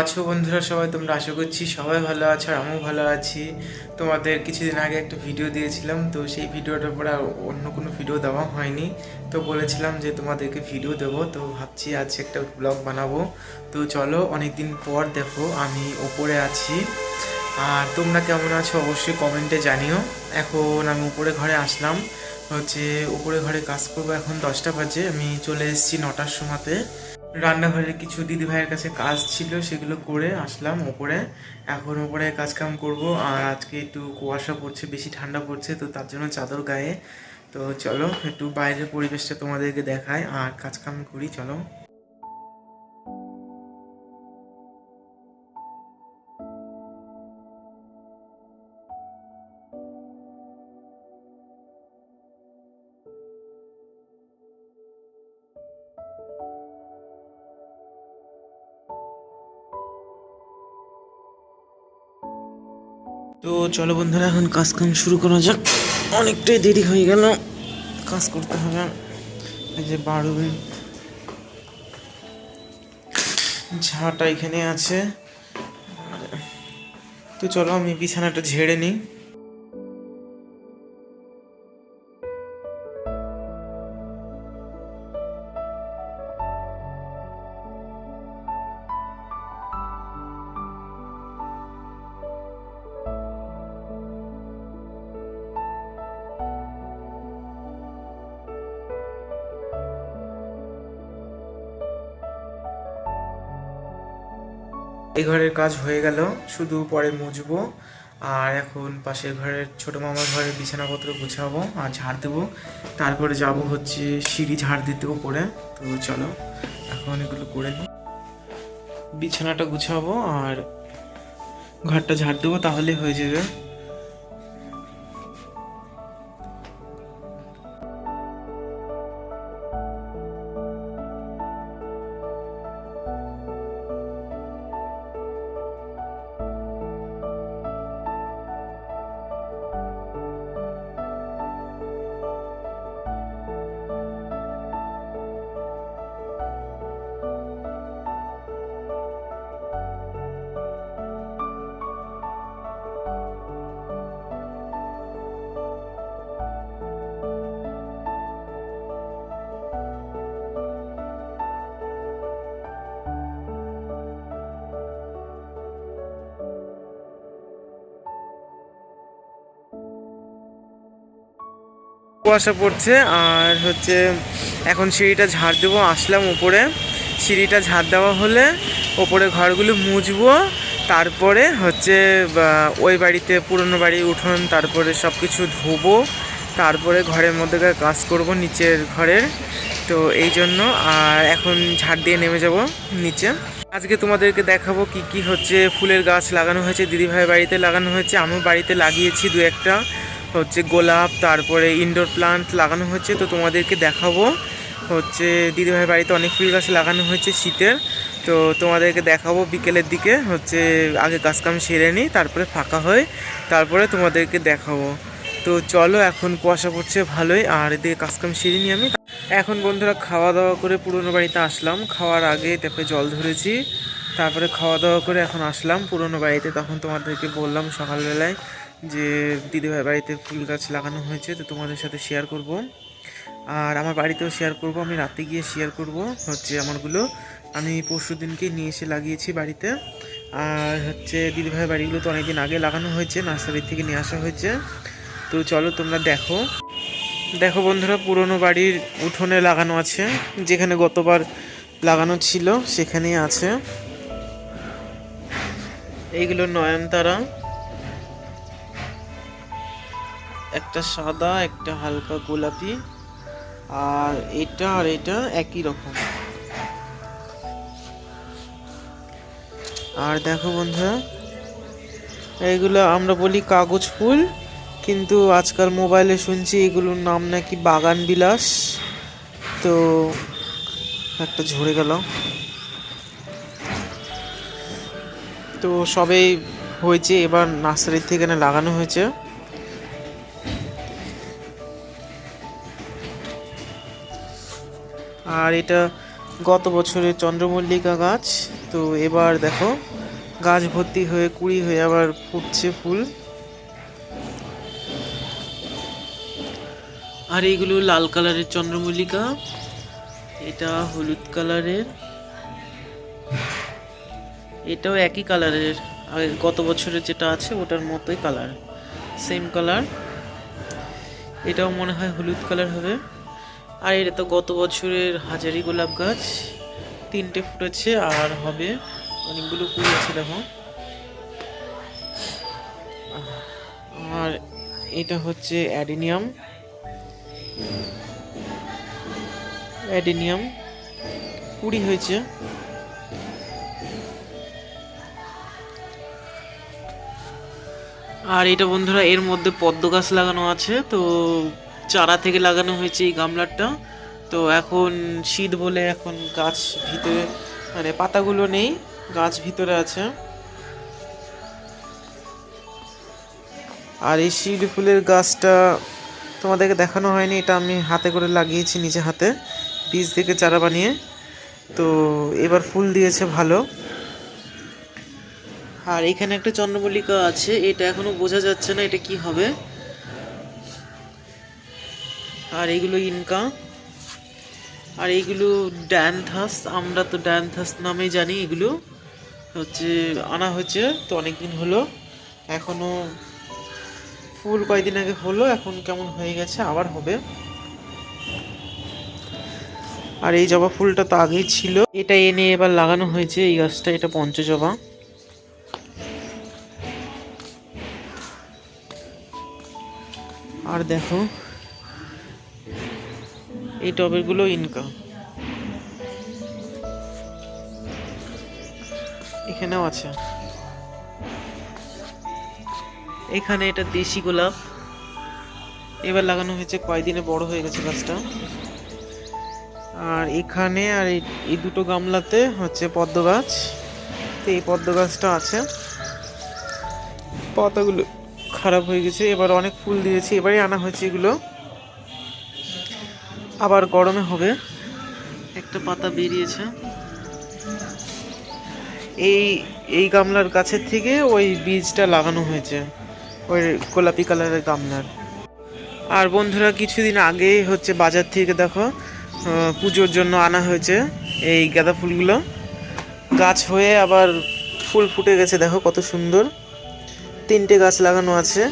আছো বন্ধুরা সবাই? তোমরা আশা করছি সবাই ভালো আছো আর আমিও ভালো আছি। তোমাদের কিছুদিন আগে একটা ভিডিও দিয়েছিলাম, তো সেই ভিডিওটার পরে আর অন্য কোনো ভিডিও দেওয়া হয়নি। তো বলেছিলাম যে তোমাদেরকে ভিডিও দেবো, তো ভাবছি আজকে একটা ব্লগ বানাবো। তো চলো, অনেক দিন পর দেখো আমি ওপরে আছি। আর তোমরা কেমন আছো অবশ্যই কমেন্টে জানিও। এখন আমি উপরে ঘরে আসলাম, উপরে ঘরে কাজ করবো। এখন 10টা বাজে, আমি চলে এসেছি 9টার সময়তে। রান্নাঘরে কিছু দিদি ভাইয়ের কাছে কাজ ছিল, সেগুলো করে আসলাম ওপরে। এখন ওপরে কাজ কাম করবো। আর আজকে একটু কুয়াশা পড়ছে, বেশি ঠান্ডা পড়ছে, তো তার জন্য চাদর গায়ে। তো চলো একটু বাইরের পরিবেশটা তোমাদেরকে দেখায় আর কাজ কাম করি, চলো। তো চলো বন্ধুরা, এখন কাজ কাম শুরু করা যাক। অনেকটাই দেরি হয়ে গেল, কাজ করতে হবে। এই যে বারুই ঝাঁটা এখানে আছে। তো চলো আমি বিছানাটা ঝেড়ে নিই। এই ঘরের কাজ হয়ে গেল, শুধু পরে মুছবো। আর এখন পাশের ঘরের ছোট মামার ঘরের বিছানাপত্র গুছাবো আর ঝাড় দেবো। তারপরে যাব সিঁড়ি ঝাড় দিতে উপরে। তো চলো এখন এগুলো করে নিই, বিছানাটা গুছাবো আর ঘরটা ঝাড় দেবো, তাহলে হয়ে যাবে। কুয়াশা পড়ছে আর এখন সিঁড়িটা ঝাড় দেবো। আসলাম উপরে, সিঁড়িটা ঝাড় দেওয়া হলে ওপরে ঘরগুলো মুছবো। তারপরে ওই বাড়িতে পুরনো বাড়ি উঠোন, তারপরে সব কিছু ধোবো। তারপরে ঘরের মধ্যে কাজ করব, নিচের ঘরের। তো এই জন্য আর এখন ঝাড় দিয়ে নেমে যাব নিচে। আজকে তোমাদেরকে দেখাবো কি কি ফুলের গাছ লাগানো হয়েছে। দিদিভাইয়ের বাড়িতে লাগানো হয়েছে, আমিও বাড়িতে লাগিয়েছি দু একটা। গোলাপ, তারপরে ইনডোর প্লান্ট লাগানো হচ্ছে। তো তোমাদেরকে দেখাবো। দিদিভাইয়ের বাড়িতে অনেক ফুল গাছ লাগানো হয়েছে শীতের। তো তোমাদেরকে দেখাবো বিকেলের দিকে। আগে কাজকাম সেরে নিই, তারপরে ফাঁকা হয়, তারপরে তোমাদেরকে দেখাবো। তো চলো, এখন কুয়াশা পড়ছে ভালোই, আর এদিকে কাজকাম সেরে নিই আমি। এখন বন্ধুরা খাওয়া দাওয়া করে পুরনো বাড়িতে আসলাম। খাওয়ার আগে তারপরে জল ধরেছি, তারপরে খাওয়া দাওয়া করে এখন আসলাম পুরনো বাড়িতে। তখন তোমাদেরকে বললাম সকালবেলায় যে দিদিভাই বাড়িতে ফুল গাছ লাগানো হয়েছে, তো তোমাদের সাথে শেয়ার করব। আর আমার বাড়িতেও শেয়ার করব, আমি রাতে গিয়ে শেয়ার করব আমারগুলো। আমি পরশু দিনকে নিয়ে এসে লাগিয়েছি বাড়িতে। আর দিদিভাই বাড়িগুলো তো অনেকদিন আগে লাগানো হয়েছে, নার্সারি থেকে নিয়ে আসা হয়েছে। তো চলো তোমরা দেখো। দেখো বন্ধুরা, পুরনো বাড়ির উঠোনে লাগানো আছে, যেখানে গতবার লাগানো ছিল সেখানেই আছে। এইগুলো নয়নতারা, একটা সাদা, একটা হালকা গোলাপি, আর এটা একই রকম। আর দেখো বন্ধুরা, এইগুলো আমরা বলি কাগজ ফুল, কিন্তু আজকাল মোবাইলে শুনছি এগুলোর নাম নাকি বাগান বিলাস। তো একটা ঝরে গেল। তো সবেই হয়েছে, এবার নার্সারি থেকে লাগানো হয়েছে। আর এটা গত বছরের চন্দ্রমল্লিকা গাছ। তো তো এবার দেখো গাছ ভর্তি হয়ে কুড়ি হয়ে আবার ফুটছে ফুল। আর এইগুলো লাল কালারের চন্দ্রমল্লিকা, এটা হলুদ কালারের, এটাও একই কালারের, আর গত বছরের যেটা আছে ওটার মতোই কালার, সেম কালার। এটাও মনে হয় হলুদ কালার হবে। আর এটা তো গত বছরের হাজারি গোলাপ গাছ, 3টে ফুটেছে আর হবে, অনেকগুলো ফুল আছে দেখো। আর এটা হচ্ছে অ্যাডেনিয়াম, অ্যাডেনিয়াম কুড়ি হয়েছে। আর এটা বন্ধুরা এর মধ্যে পদ্ম গাছ লাগানো আছে, তো চারা থেকে লাগানো হয়েছে এই গামলাটা। তো এখন শীত বলে এখন গাছ ভিতরে মানে পাতাগুলো নেই, গাছ ভিতরে আছে। আর এই শিউলি ফুলের গাছটা তোমাদেরকে দেখানো হয়নি, এটা আমি হাতে করে লাগিয়েছি, নিজে হাতে বীজ থেকে চারা বানিয়ে। তো এবার ফুল দিয়েছে ভালো। আর এখানে একটা চন্দ্রমল্লিকা আছে, এটা এখনো বোঝা যাচ্ছে না এটা কি হবে। আর এইগুলো ইনকা, আর এইগুলো ড্যানথাস, আমরা তো ড্যানথাস নামেই জানি। এগুলো হচ্ছে আনা হয়েছে তো অনেকদিন হলো, এখনো ফুল কয়েকদিন আগে হলো, এখন কেমন হয়ে গেছে, আবার হবে। আর এই জবা ফুলটা তো আগেই ছিল, এটা এনে এবার লাগানো হয়েছে এই গাছটা, এটা পঞ্চজবা। আর দেখো এই টবের গুলো ইনকা, এখানেও আছে। এখানে এটা দেশি গোলাপ, এবার লাগানো হয়েছে, কয়েকদিনে বড় হয়ে গেছে গাছটা। আর এখানে আর এই দুটো গামলাতে হচ্ছে পদ্ম গাছ, তো এই পদ্ম গাছটা আছে, পাতাগুলো খারাপ হয়ে গেছে, এবার অনেক ফুল দিয়েছে, এবারই আনা হয়েছে এগুলো, আবার গরমে হবে। একটা পাতা বেরিয়েছে এই এই গামলার গাছের থেকে, ওই বীজটা লাগানো হয়েছে ওই গোলাপি কালারের গামলার। আর বন্ধুরা কিছুদিন আগে হচ্ছে বাজার থেকে দেখো পুজোর জন্য আনা হয়েছে এই গাঁদা ফুলগুলো, গাছ হয়ে আবার ফুল ফুটে গেছে, দেখো কত সুন্দর। 3টে গাছ লাগানো আছে,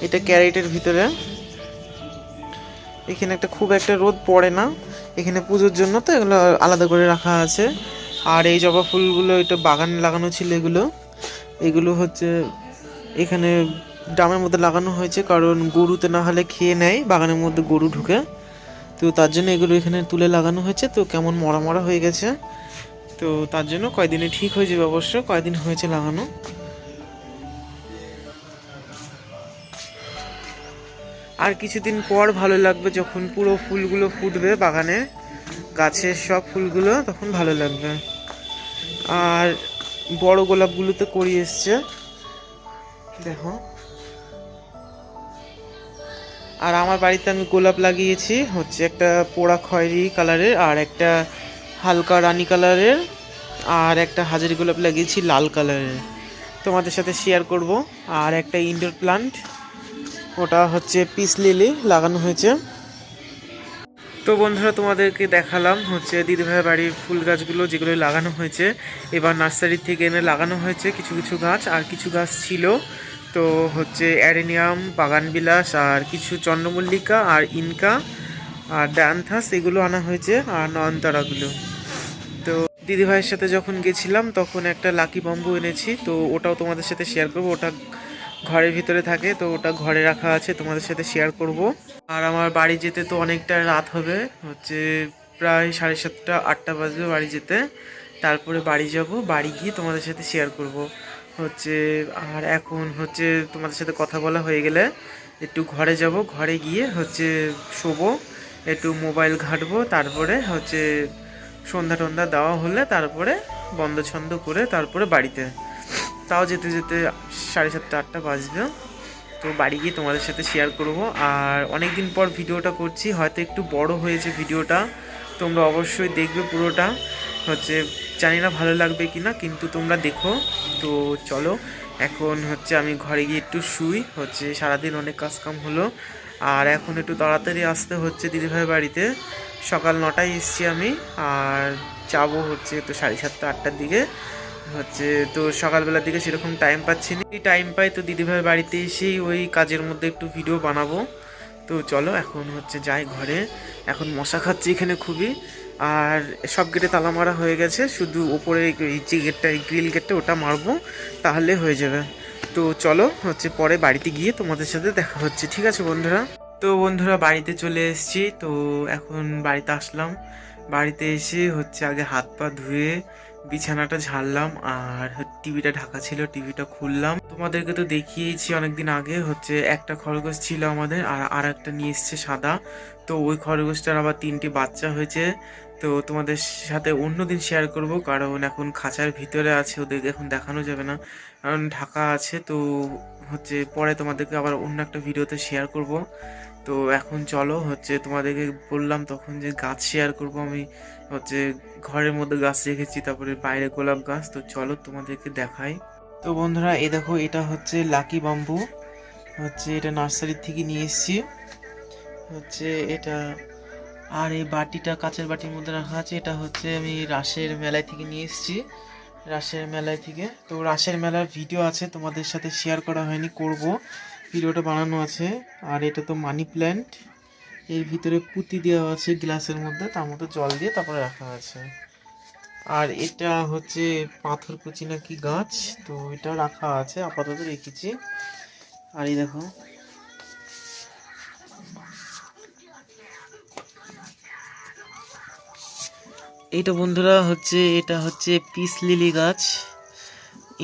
এটা ক্যারেটের ভিতরে। এখানে খুব একটা রোদ পড়ে না, এখানে পুজোর জন্য তো এগুলো আলাদা করে রাখা আছে। আর এই জবা ফুলগুলো এটা বাগানে লাগানো ছিল, এগুলো হচ্ছে এখানে ড্রামের মধ্যে লাগানো হয়েছে, কারণ গরুতে না হলে খেয়ে নেয়, বাগানের মধ্যে গরু ঢুকে, তো তার জন্য এগুলো এখানে তুলে লাগানো হয়েছে। তো কেমন মরা মরা হয়ে গেছে, তো তার জন্য কয়দিনে ঠিক হয়ে যাবে, অবশ্য কয়দিন হয়েছে লাগানো। আর কিছুদিন পর ভালো লাগবে, যখন পুরো ফুলগুলো ফুটবে বাগানে, গাছের সব ফুলগুলো, তখন ভালো লাগবে। আর বড় গোলাপগুলোতে করি এসছে দেখো। আর আমার বাড়িতে আমি গোলাপ লাগিয়েছি হচ্ছে একটা পোড়া খয়েরি কালারের, আর একটা হালকা রানী কালারের, আর একটা হাজারি গোলাপ লাগিয়েছি লাল কালারের, তোমাদের সাথে শেয়ার করব। আর একটা ইনডোর প্লান্ট, ওটা হচ্ছে পিস লিলি লাগানো হয়েছে। তো বন্ধুরা তোমাদেরকে দেখালাম হচ্ছে দিদিভাইয়ের বাড়ির ফুল গাছগুলো, যেগুলো লাগানো হয়েছে। এবার নার্সারি থেকে এনে লাগানো হয়েছে কিছু কিছু গাছ, আর কিছু গাছ ছিল তো হচ্ছে অ্যাডেনিয়াম, বাগানবিলাস, আর কিছু চন্দ্রমল্লিকা, আর ইনকা, আর ড্যানথাস, এগুলো আনা হয়েছে, আর নয়নতারাগুলো। তো দিদিভাইয়ের সাথে যখন গেছিলাম তখন একটা লাকি বাম্বু এনেছি, তো ওটাও তোমাদের সাথে শেয়ার করবো। ওটা ঘরের ভিতরে থাকে, তো ওটা ঘরে রাখা আছে, তোমাদের সাথে শেয়ার করব। আর আমার বাড়ি যেতে তো অনেকটা রাত হবে, হচ্ছে প্রায় 7:30 8টা বাজবে বাড়ি যেতে। তারপরে বাড়ি যাব, বাড়ি গিয়ে তোমাদের সাথে শেয়ার করব হচ্ছে। আর এখন হচ্ছে তোমাদের সাথে কথা বলা হয়ে গেলে একটু ঘরে যাব, ঘরে গিয়ে হচ্ছে শোবো, একটু মোবাইল ঘাঁটবো, তারপরে হচ্ছে সন্ধ্যা টন্ধা দেওয়া হলে তারপরে বন্ধ ছন্দ করে তারপরে বাড়িতে, তাও যেতে যেতে 7:30 8টা বাজবে। তো বাড়ি গিয়ে তোমাদের সাথে শেয়ার করব। আর অনেক দিন পর ভিডিওটা করছি, হয়তো একটু বড় হয়েছে ভিডিওটা, তোমরা অবশ্যই দেখবে পুরোটা হচ্ছে। জানি না ভালো লাগবে কি না, কিন্তু তোমরা দেখো। তো চলো এখন হচ্ছে আমি ঘরে গিয়ে একটু শুই, হচ্ছে সারাদিন অনেক কাজকাম হলো। আর এখন একটু তাড়াতাড়ি আসতে হচ্ছে দিদিভাইয়ের বাড়িতে। সকাল 9টায় এসছি আমি, আর যাবো হচ্ছে তো 7:30 8টার দিকে হচ্ছে। তো সকালবেলার দিকে সেরকম টাইম পাচ্ছি না, এই টাইম পাই তো দিদিভাইয়ের বাড়িতে এসেই ওই কাজের মধ্যে একটু ভিডিও বানাবো। তো চলো এখন হচ্ছে যাই ঘরে। এখন মশা খাচ্ছে এখানে খুবই। আর সব গেটে তালা মারা হয়ে গেছে, শুধু ওপরে এই যে গেটটা, এই গ্রিল গেটটা, ওটা মারবো, তাহলে হয়ে যাবে। তো চলো হচ্ছে পরে বাড়িতে গিয়ে তোমাদের সাথে দেখা হচ্ছে, ঠিক আছে বন্ধুরা? তো বন্ধুরা বাড়িতে চলে এসেছি। তো এখন বাড়িতে আসলাম, বাড়িতে এসে হচ্ছে আগে হাত পা ধুয়ে বিছানাটা ঝাড়লাম, আর টিভিটা ঢাকা ছিল, টিভিটা খুললাম। তোমাদেরকে তো দেখিয়েছি অনেকদিন আগে, হচ্ছে একটা খরগোশ ছিল আমাদের, আর একটা নিয়ে এসছে সাদা। তো ওই খরগোশটার আবার 3টি বাচ্চা হয়েছে। তো তোমাদের সাথে অন্যদিন শেয়ার করব, কারণ এখন খাঁচার ভিতরে আছে, ওদেরকে এখন দেখানো যাবে না, কারণ ঢাকা আছে। তো হচ্ছে পরে তোমাদেরকে আবার অন্য একটা ভিডিওতে শেয়ার করব। তো এখন চলো হচ্ছে তোমাদেরকে বললাম তখন যে গাছ শেয়ার করব আমি, হচ্ছে ঘরের মধ্যে গাছ রেখেছি, তারপরে বাইরে গোলাপ গাছ। তো চলো তোমাদেরকে দেখাই। তো বন্ধুরা এই দেখো, এটা হচ্ছে লাকি বাম্বু, হচ্ছে এটা নার্সারি থেকে নিয়ে এসেছি হচ্ছে এটা। আর এই বাটিটা কাঁচের বাটির মধ্যে রাখা আছে, এটা হচ্ছে আমি রাসের মেলায় থেকে নিয়ে এসেছি, রাসের মেলায় থেকে। তো রাসের মেলার ভিডিও আছে, তোমাদের সাথে শেয়ার করা হয়নি, করব, ভিডিওটা বানানো আছে। আর এটা তো মানি প্ল্যান্ট, এর ভিতরে পুঁতি দেওয়া আছে গ্লাসের মধ্যে, তার মধ্যে জল দিয়ে তারপরে রাখা আছে। আর এটা হচ্ছে পাথরকুচি না কি গাছ, তো এটা রাখা আছে, আপাতত রেখেছি। আর এই দেখো, এইটা বন্ধুরা হচ্ছে, এটা হচ্ছে পিস লিলি গাছ,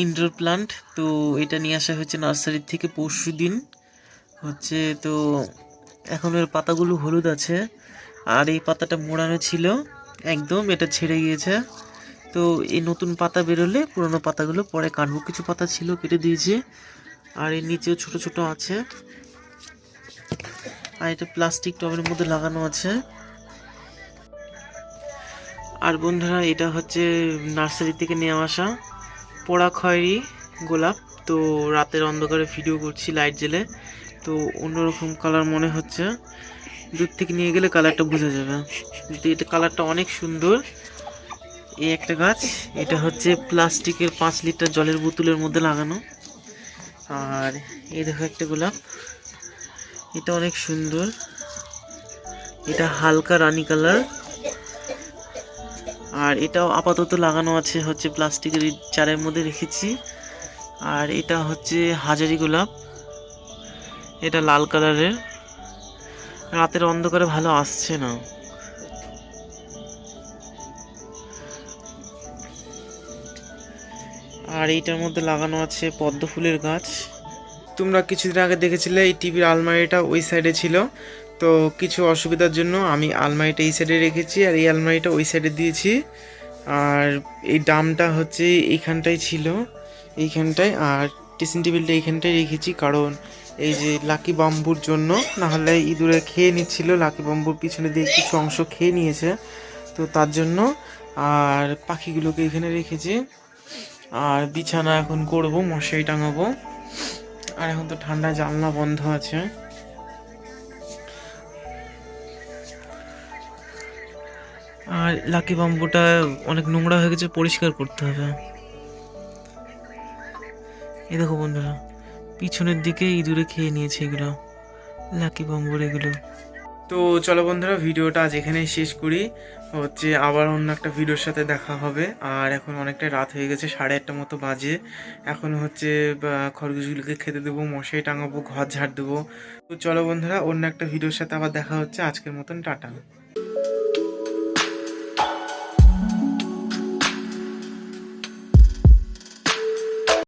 ইনডোর প্লান্ট। তো এটা নিয়ে আসা হচ্ছে নার্সারি থেকে পরশু দিন হচ্ছে। তো এখন এর পাতাগুলো হলুদ আছে, আর এই পাতাটা মোড়ানো ছিল একদম, এটা ছেড়ে গিয়েছে। তো এই নতুন পাতা বেরোলে পুরোনো পাতাগুলো পরে কাটবো, কিছু পাতা ছিল কেটে দিয়েছি। আর এর নিচেও ছোট ছোট আছে। আর এটা প্লাস্টিক টবের মধ্যে লাগানো আছে। আর বন্ধুরা এটা হচ্ছে নার্সারি থেকে নিয়ে আসা পোড়া খয়েরি গোলাপ। তো রাতের অন্ধকারে ভিডিও করছি লাইট জ্বেলে, তো অন্যরকম কালার মনে হচ্ছে, দূর থেকে নিয়ে গেলে কালারটা বোঝা যাবে, কিন্তু এটা কালারটা অনেক সুন্দর। এই একটা গাছ, এটা হচ্ছে প্লাস্টিকের 5 লিটার জলের বোতলের মধ্যে লাগানো। আর এই দেখো একটা গোলাপ, এটা অনেক সুন্দর, এটা হালকা রানী কালার। আর এটাও আপাতত লাগানো আছে হচ্ছে প্লাস্টিকের চারের মধ্যে রেখেছি। আর এটা হচ্ছে হাজারি গোলাপ, এটা লাল কালারের, রাতের অন্ধকারে ভালো আসছে না। আর এইটার মধ্যে লাগানো আছে পদ্ম ফুলের গাছ। তোমরা কিছুদিন আগে দেখেছিলে এই টিভির আলমারিটা ওই সাইডে ছিল, তো কিছু অসুবিধার জন্য আমি আলমারিটা এই সাইডে রেখেছি, আর এই আলমারিটা ওই সাইডে দিয়েছি। আর এই ডামটা হচ্ছে এইখানটায় ছিল, এইখানটায়, আর ড্রেসিং টেবিলটা এইখানটায় রেখেছি, কারণ এই যে লাকি বাম্বুর জন্য, নাহলে ইঁদুরে খেয়ে নিচ্ছিল, লাকি বাম্বুর পিছনে দিয়ে কিছু অংশ খেয়ে নিয়েছে, তো তার জন্য। আর পাখিগুলোকে এখানে রেখেছি। আর বিছানা এখন করব, মশারি টাঙাবো। আর এখন তো ঠান্ডা, জানলা বন্ধ আছে। আর লাকি বাম্বুটা অনেক নোংরা হয়ে গেছে, পরিষ্কার করতে হবে। এই দেখো বন্ধুরা, পিছনের দিকে ইঁদুরে খেয়ে নিয়েছে এগুলো, লাকি বাম্বুর এগুলো। তো চলো বন্ধুরা ভিডিওটা আজ এখানেই শেষ করি, হচ্ছে আবার অন্য একটা ভিডিওর সাথে দেখা হবে। আর এখন অনেকটা রাত হয়ে গেছে, 8:30 মতো বাজে। এখন হচ্ছে খরগোশগুলোকে খেতে দেবো, মশারি টাঙাবো, ঘর ঝাড় দেবো। তো চলো বন্ধুরা অন্য একটা ভিডিওর সাথে আবার দেখা হচ্ছে, আজকের মতন টাটা।